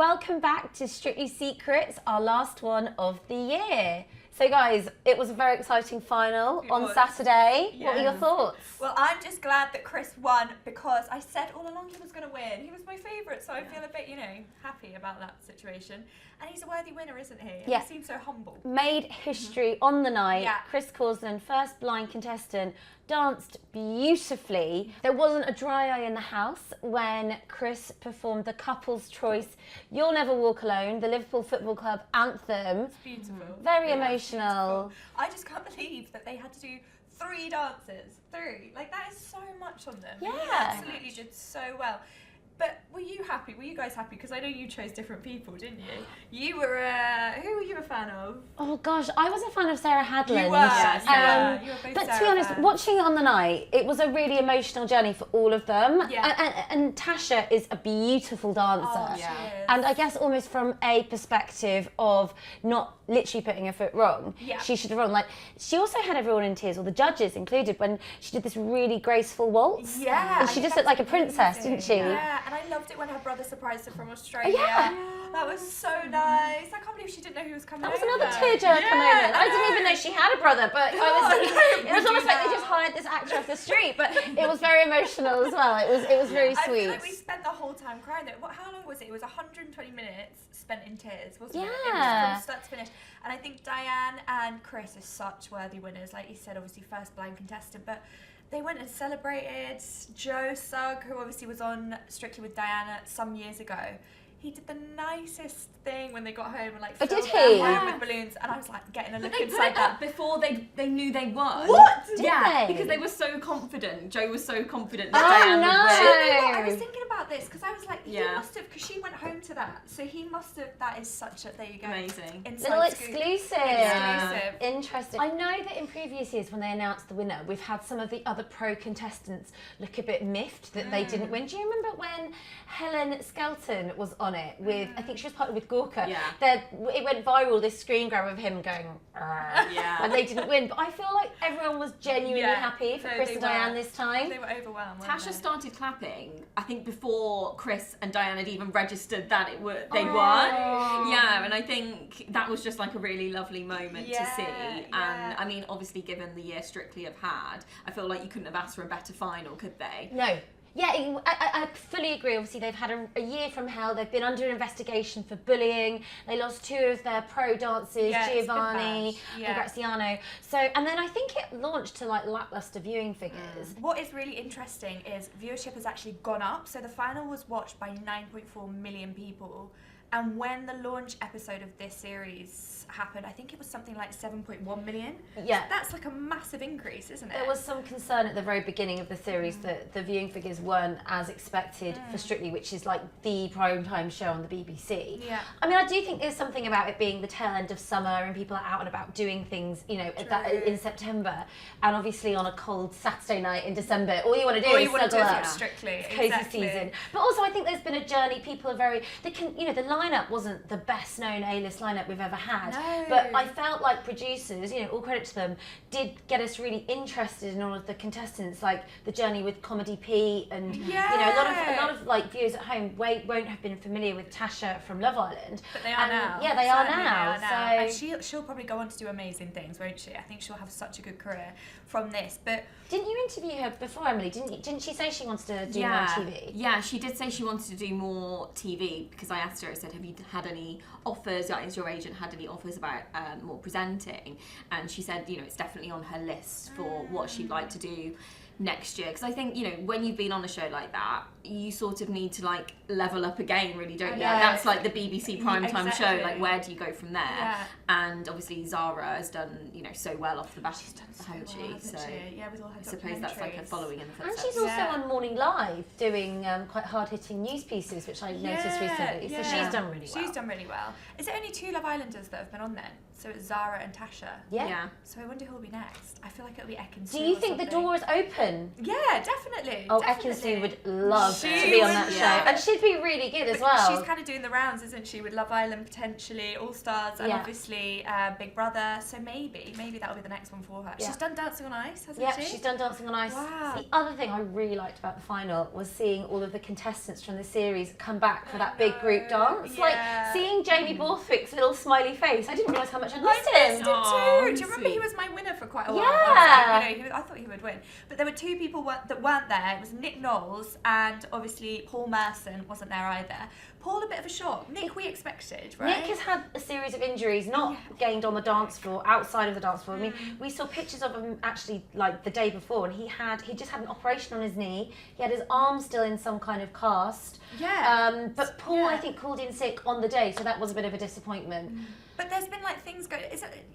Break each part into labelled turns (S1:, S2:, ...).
S1: welcome back to Strictly Secrets, our last one of the year. So guys, it was a very exciting final on Saturday. Yes. What were your thoughts?
S2: Well, I'm just glad that Chris won because I said all along he was going to win. He was my favourite, so I feel a bit, happy about that situation. And he's a worthy winner, isn't he?
S1: Yeah.
S2: He seems so humble.
S1: Made history on the night.
S2: Yeah.
S1: Chris Causland, first blind contestant, danced beautifully. There wasn't a dry eye in the house when Chris performed the couple's choice You'll Never Walk Alone, the Liverpool Football Club anthem.
S2: It's beautiful.
S1: Very emotional.
S2: Beautiful. I just can't believe that they had to do 3 dances. 3. Like, that is so much on them.
S1: Yeah.
S2: He absolutely did so well. But were you happy? Were you guys happy? Because I know you chose different people, didn't you? You were, who were you a fan of?
S1: Oh gosh, I was a fan of Sarah Hadland.
S2: You were, you were both
S1: but
S2: Sarah
S1: to be honest,
S2: fans.
S1: watching it on the night, it was a really emotional journey for all of them.
S2: Yeah.
S1: And Tasha is a beautiful dancer.
S2: Oh, she is.
S1: And I guess almost from a perspective of not literally putting her foot wrong, she should have run. Like, she also had everyone in tears, or the judges included, when she did this really graceful waltz.
S2: Yeah.
S1: And she just looked like a princess, didn't she?
S2: Yeah, and I loved it when her brother surprised her from Australia.
S1: Yeah.
S2: That was so nice. I can't believe she didn't know who was coming
S1: That was
S2: over.
S1: another tearjerker moment. I didn't even know she had a brother, but it was almost like they just hired this actor off the street. But it was very emotional as well. It was very sweet.
S2: I feel like we spent the whole time crying though. How long was it? It was 120 minutes spent in tears, wasn't it? It was from start to finish. And I think Diane and Chris are such worthy winners. Like you said, obviously first blind contestant, but they went and celebrated. Joe Sugg, who obviously was on Strictly with Diana some years ago, he did the nicest thing when they got home and like filled their home with balloons, and I was like getting a look inside that
S3: before they knew they won.
S2: What?
S1: Did they?
S3: Because they were so confident. Joe was so confident
S1: Oh,
S3: that Diane
S1: no.
S3: would win.
S2: I was thinking about this because I was like, he must have, because she went home to that, so he must have. That is such a, there you go,
S3: amazing,
S2: inside
S1: little
S2: scoop.
S1: exclusive.
S2: Exclusive.
S1: Interesting. I know that in previous years when they announced the winner, we've had some of the other pro contestants look a bit miffed that they didn't win. Do you remember when Helen Skelton was on it with, I think she was partnered with Gorka?
S3: Yeah.
S1: It went viral, this screen grab of him going, and they didn't win. But I feel like everyone was genuinely happy for Chris and Diane this time.
S2: They were overwhelmed.
S3: Tasha started clapping, I think, before Chris and Diane had even registered that they won. Yeah, and I think that was just like a really lovely moment to see. And I mean, obviously, given the year Strictly have had, I feel like you couldn't have asked for a better final, could they?
S1: No. Yeah, I fully agree. Obviously, they've had a year from hell. They've been under investigation for bullying. They lost 2 of their pro dancers, Giovanni and Graziano. So, and then I think it launched to like lackluster viewing figures.
S2: What is really interesting is viewership has actually gone up. So the final was watched by 9.4 million people. And when the launch episode of this series happened, I think it was something like 7.1 million.
S1: Yeah.
S2: That's like a massive increase, isn't it?
S1: There was some concern at the very beginning of the series that the viewing figures weren't as expected for Strictly, which is like the primetime show on the BBC.
S2: Yeah.
S1: I mean, I do think there's something about it being the tail end of summer and people are out and about doing things, in September. And obviously on a cold Saturday night in December, all you want to do is snuggle up.
S2: Strictly.
S1: It's cozy season. But also I think there's been a journey. People are very, the lineup wasn't the best known A-list lineup we've ever had.
S2: No.
S1: But I felt like producers, all credit to them, did get us really interested in all of the contestants, like the journey with Comedy Pete and a lot of like viewers at home won't have been familiar with Tasha from Love Island.
S2: But they are now.
S1: Yeah, they are now.
S2: And she'll probably go on to do amazing things, won't she? I think she'll have such a good career from this. But
S1: didn't you interview her before, Emily? Didn't she say she wants to do more TV?
S3: Yeah, she did say she wanted to do more TV because I asked her, I said, have you had any offers, has your agent had any offers about more presenting? And she said, it's definitely on her list for what she'd like to do next year, because I think when you've been on a show like that, you sort of need to like level up again, really, don't you? That's like the BBC primetime show. Like, where do you go from there? And obviously Zara has done so well off the back, hasn't she?
S2: With all her
S3: I suppose that's like her following in the footsteps.
S1: And she's also on Morning Live doing quite hard-hitting news pieces, which I noticed recently. So she's done really well.
S2: She's done really well. Is it only 2 Love Islanders that have been on then? So it's Zara and Tasha.
S1: Yeah.
S2: So I wonder who'll be next. I feel like it'll be Ekin Su.
S1: Do you think the door is open?
S2: Yeah, definitely.
S1: Oh,
S2: definitely.
S1: Ekin Su would love to be on that show. And she'd be really good as well.
S2: She's kind of doing the rounds, isn't she, with Love Island potentially, All Stars, and obviously Big Brother. So maybe that'll be the next one for her. Yeah. She's done Dancing on Ice, hasn't she?
S1: Yeah, she's done Dancing on Ice.
S2: Wow.
S1: The other thing I really liked about the final was seeing all of the contestants from the series come back for that big group dance. Like seeing Jamie Borthwick's little smiley face. I didn't realise how much I missed him.
S2: Too. Do you remember he was my winner for quite a while?
S1: Yeah.
S2: I thought he would win. But there were two people that weren't there. It was Nick Knowles and obviously Paul Merson wasn't there either. Paul, a bit of a shock. Nick, we expected, right?
S1: Nick has had a series of injuries, not gained on the dance floor, outside of the dance floor. I mean, we saw pictures of him actually like the day before, and he just had an operation on his knee. He had his arm still in some kind of cast.
S2: Yeah.
S1: But Paul, I think, called in sick on the day, so that was a bit of a disappointment.
S2: But there's been like things going.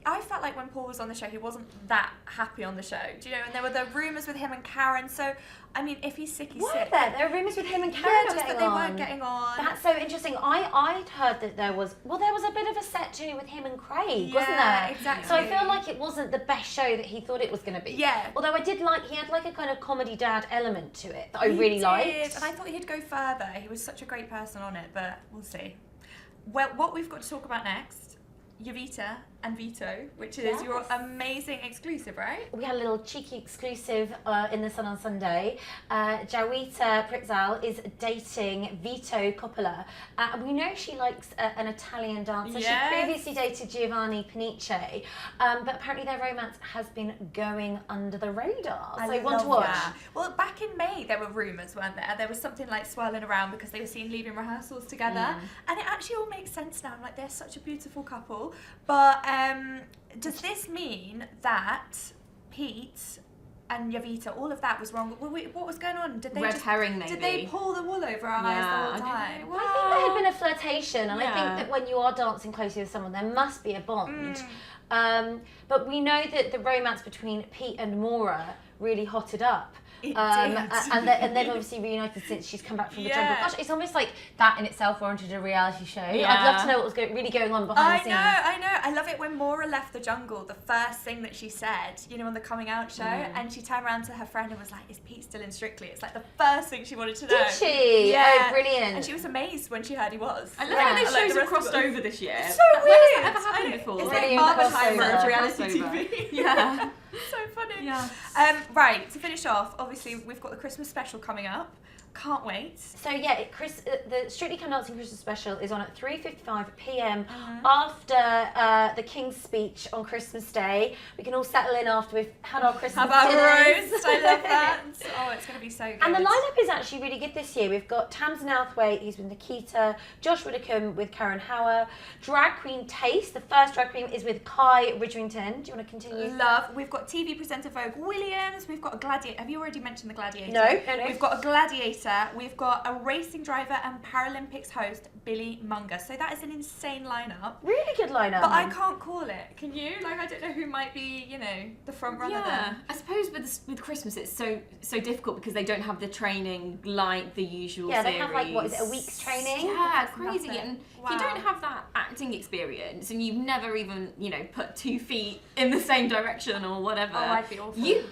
S2: I felt like when Paul was on the show, he wasn't that happy on the show. Do you know? And there were the rumours with him and Karen. So I mean, if he's sick, he's sick.
S1: There are rumours with him and Karen
S2: just that they weren't getting on.
S1: That's so interesting. I'd heard that there was a bit of a set too with him and Craig, wasn't there?
S2: Exactly.
S1: So I feel like it wasn't the best show that he thought it was going to be.
S2: Yeah.
S1: Although I did like, he had like a kind of comedy dad element to it that I really liked.
S2: And I thought he'd go further. He was such a great person on it, but we'll see. Well, what we've got to talk about next, Jovita and Vito, which is your amazing exclusive, right?
S1: We had a little cheeky exclusive in The Sun on Sunday. Jovita Pritzal is dating Vito Coppola. We know she likes an Italian dancer.
S2: Yes.
S1: She previously dated Giovanni Panice, but apparently their romance has been going under the radar. So I want to watch.
S2: That. Well, back in May there were rumours, weren't there? There was something like swirling around because they were seen leaving rehearsals together, and it actually all makes sense now. I'm like, they're such a beautiful couple, but does this mean that Pete and Jovita, all of that was wrong? What was going on? Did they
S3: Red herring, maybe.
S2: Did they pull the wool over our eyes the whole time?
S1: Well, I think there had been a flirtation, and I think that when you are dancing closely with someone, there must be a bond. But we know that the romance between Pete and Maura really hotted up. And they've obviously reunited since she's come back from the jungle. Gosh, it's almost like that in itself warranted a reality show. I'd love to know what was really going on behind the scenes.
S2: I know. I love it when Maura left the jungle, the first thing that she said, on the coming out show, and she turned around to her friend and was like, is Pete still in Strictly? It's like the first thing she wanted to know.
S1: Did she?
S2: Yeah.
S1: Oh, brilliant.
S2: And she was amazed when she heard he was.
S3: I love how those shows have crossed over this year.
S2: It's so weird.
S3: When has that ever happened before?
S2: It's
S1: Really
S2: like Barbenheimer of reality
S3: crossover.
S2: TV.
S3: Yeah.
S2: So funny.
S3: Yeah.
S2: Right, to finish off, obviously we've got the Christmas special coming up. Can't wait.
S1: So the Strictly Come Dancing Christmas special is on at 3:55 p.m. after the King's speech on Christmas Day. We can all settle in after we've had our Christmas
S2: Have our
S1: dinners.
S2: roast. I love that. Oh, it's going to be so good.
S1: And the lineup is actually really good this year. We've got Tamsin Outhwaite, who's with Nikita, Josh Widdicombe with Karen Hauer, Drag Queen Taste. The first drag queen is with Kai Ridgerington. Do you want to continue?
S2: Love. We've got TV presenter Vogue Williams. We've got a gladiator. Have you already mentioned the gladiator?
S1: No.
S2: We've got a gladiator. We've got a racing driver and Paralympics host, Billy Munger. So that is an insane lineup.
S1: Really good lineup.
S2: But I can't call it. Can you? I don't know who might be, the front runner there.
S3: I suppose with Christmas it's so difficult because they don't have the training like the usual series.
S1: They have a week's training?
S3: Yeah, crazy.
S2: Nothing.
S3: And
S2: Wow.
S3: if you don't have that acting experience and you've never even, put 2 feet in the same direction or whatever,
S2: I'd be awful.
S3: you'd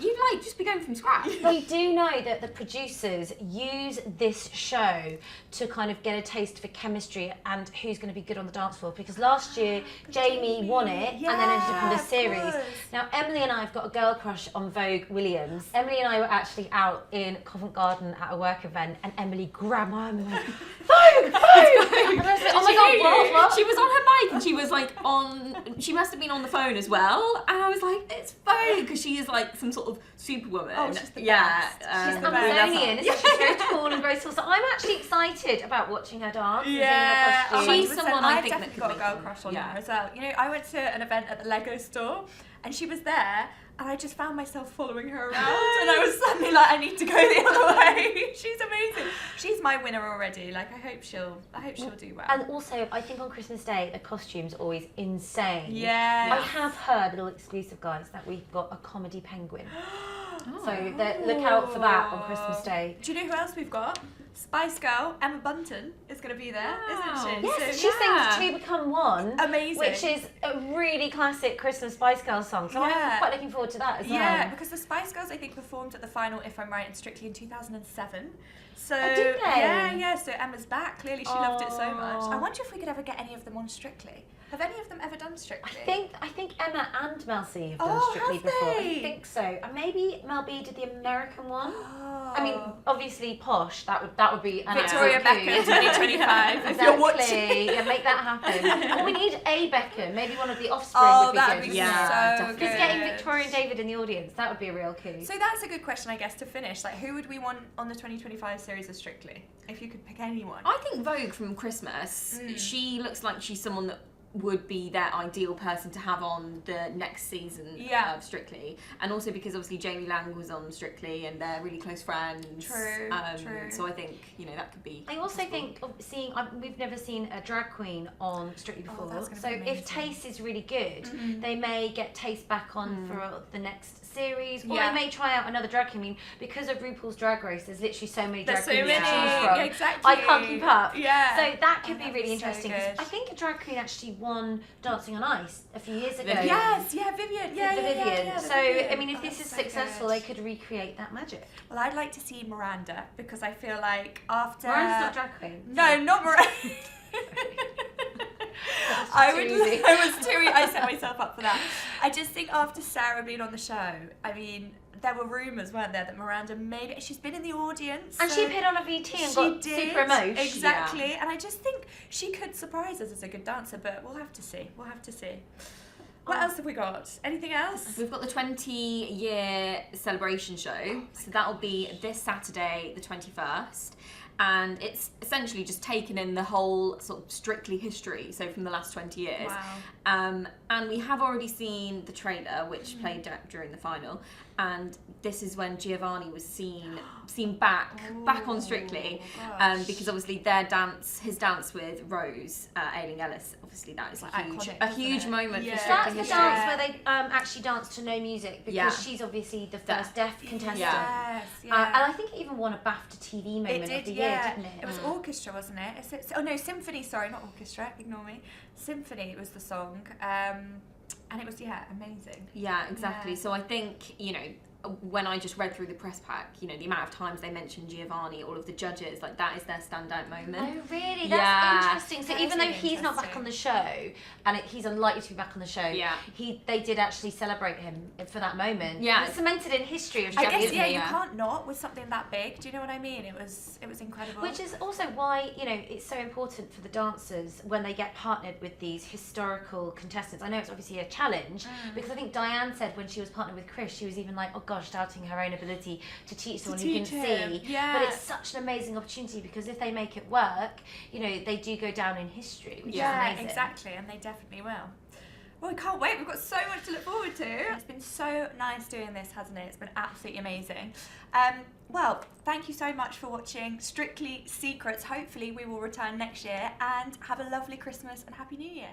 S3: just be going from scratch.
S1: We do know that the producers use this show to kind of get a taste for chemistry and who's going to be good on the dance floor, because last year Jamie won it and then ended up in the series. Now Emily and I have got a girl crush on Vogue Williams. Emily and I were actually out in Covent Garden at a work event and Emily grabbed my arm and went, Vogue! And I was like, oh my god, what?
S3: She was on her bike and she was she must have been on the phone as well, and I was like, it's Vogue, because she is like some sort of superwoman.
S2: Oh, she's the
S1: She's
S2: best.
S1: Amazonian, isn't she? She's very tall and graceful. So I'm actually excited about watching her dance.
S2: Yeah,
S1: and seeing her
S3: She's
S2: 100%.
S3: someone I
S2: I've
S3: think that
S2: definitely
S3: could
S2: got a
S3: make
S2: girl
S3: them.
S2: crush on
S3: Yeah.
S2: her as well. I went to an event at the Lego store and she was there and I just found myself following her around and I was suddenly like, I need to go the other way. She's amazing. She's my winner already. I hope she'll do well.
S1: And also, I think on Christmas Day, the costume's always insane.
S2: Yeah.
S1: I have heard, little exclusive guys, that we've got a comedy penguin. So look out for that on Christmas Day.
S2: Do you know who else we've got? Spice Girl Emma Bunton is going going to be there, isn't she?
S1: Yes, she sings Two Become One.
S2: Amazing.
S1: Which is a really classic Christmas Spice Girls song. So I'm quite looking forward to that as well.
S2: Yeah, because the Spice Girls, I think, performed at the final, if I'm right, in Strictly in 2007. So,
S1: did they?
S2: Yeah, so Emma's back. Clearly she loved it so much. I wonder if we could ever get any of them on Strictly. Have any of them ever done Strictly?
S1: I think Emma and Mel C have done Strictly before. I think so. And maybe Mel B did the American one. I mean, obviously Posh, that would be an
S2: Victoria Beckham 2025.
S1: Exactly.
S2: If you're watching.
S1: Yeah, make that happen. Well, we need a Beckham, maybe one of the Offspring would be
S2: that
S1: good.
S2: would be so good.
S1: Just getting Victoria and David in the audience, that would be a real coup.
S2: So that's a good question, I guess, to finish. Like, who would we want on the 2025 series of Strictly? If you could pick anyone.
S3: I think Vogue from Christmas, she looks like she's someone that would be their ideal person to have on the next season of Strictly, and also because obviously Jamie Lang was on Strictly and they're really close friends.
S2: True.
S3: So I think that could be.
S1: I also think we've never seen a drag queen on Strictly before. So if Taste is really good, they may get Taste back on for the next series, or they may try out another drag queen. I mean, because of RuPaul's Drag Race, there's literally so many drag queens to choose from.
S2: Exactly.
S1: I can't keep up.
S2: Yeah.
S1: So that could be really
S2: so
S1: interesting.
S2: good.
S1: I think a drag queen actually won Dancing on Ice a few years ago.
S2: Yes, Vivian.
S1: Vivian. So
S2: Vivian.
S1: I mean, if this is successful, they could recreate that magic.
S2: Well, I'd like to see Miranda, because I feel like after
S1: Miranda's not drag queen.
S2: No, not Miranda. I set myself up for that. I just think after Sarah being on the show, I mean, there were rumours, weren't there, that Miranda she's been in the audience.
S1: And she appeared on a VT and got super emotional.
S2: Exactly. Yeah. And I just think she could surprise us as a good dancer, but we'll have to see. What else have we got? Anything else?
S3: We've got the 20-year celebration show. So that'll be this Saturday, the 21st. And it's essentially just taken in the whole sort of Strictly history, so from the last 20 years.
S2: Wow.
S3: And we have already seen the trailer, which played during the final. And this is when Giovanni was seen back on Strictly, because obviously his dance with Rose Ailing Ellis, obviously that is a huge moment for Strictly
S1: history. That's the
S3: history.
S1: dance where they actually dance to no music, because she's obviously the first deaf contestant.
S2: Yes,
S1: and I think it even won a BAFTA TV moment of the year, didn't it?
S2: It was orchestra, wasn't it? Symphony. Sorry, not orchestra. Ignore me. Symphony was the song. And it was, amazing.
S3: Yeah, exactly. Yeah. So I think, when I just read through the press pack, the amount of times they mentioned Giovanni, all of the judges, like that is their standout moment.
S1: Oh, really? That's interesting. So even though he's not back on the show, and he's unlikely to be back on the show, they did actually celebrate him for that moment. Yeah. It's cemented in history of
S2: I guess, you can't not with something that big. Do you know what I mean? It was incredible.
S1: Which is also why, it's so important for the dancers when they get partnered with these historical contestants. I know it's obviously a challenge, because I think Diane said when she was partnered with Chris, she was even like, oh gosh, doubting her own ability to teach someone who can see.
S2: Yeah.
S1: But it's such an amazing opportunity, because if they make it work, they do go down in history, which is amazing.
S2: Exactly, and they definitely will. Well, we can't wait. We've got so much to look forward to. It's been so nice doing this, hasn't it? It's been absolutely amazing. Well, thank you so much for watching Strictly Secrets. Hopefully we will return next year, and have a lovely Christmas and Happy New Year.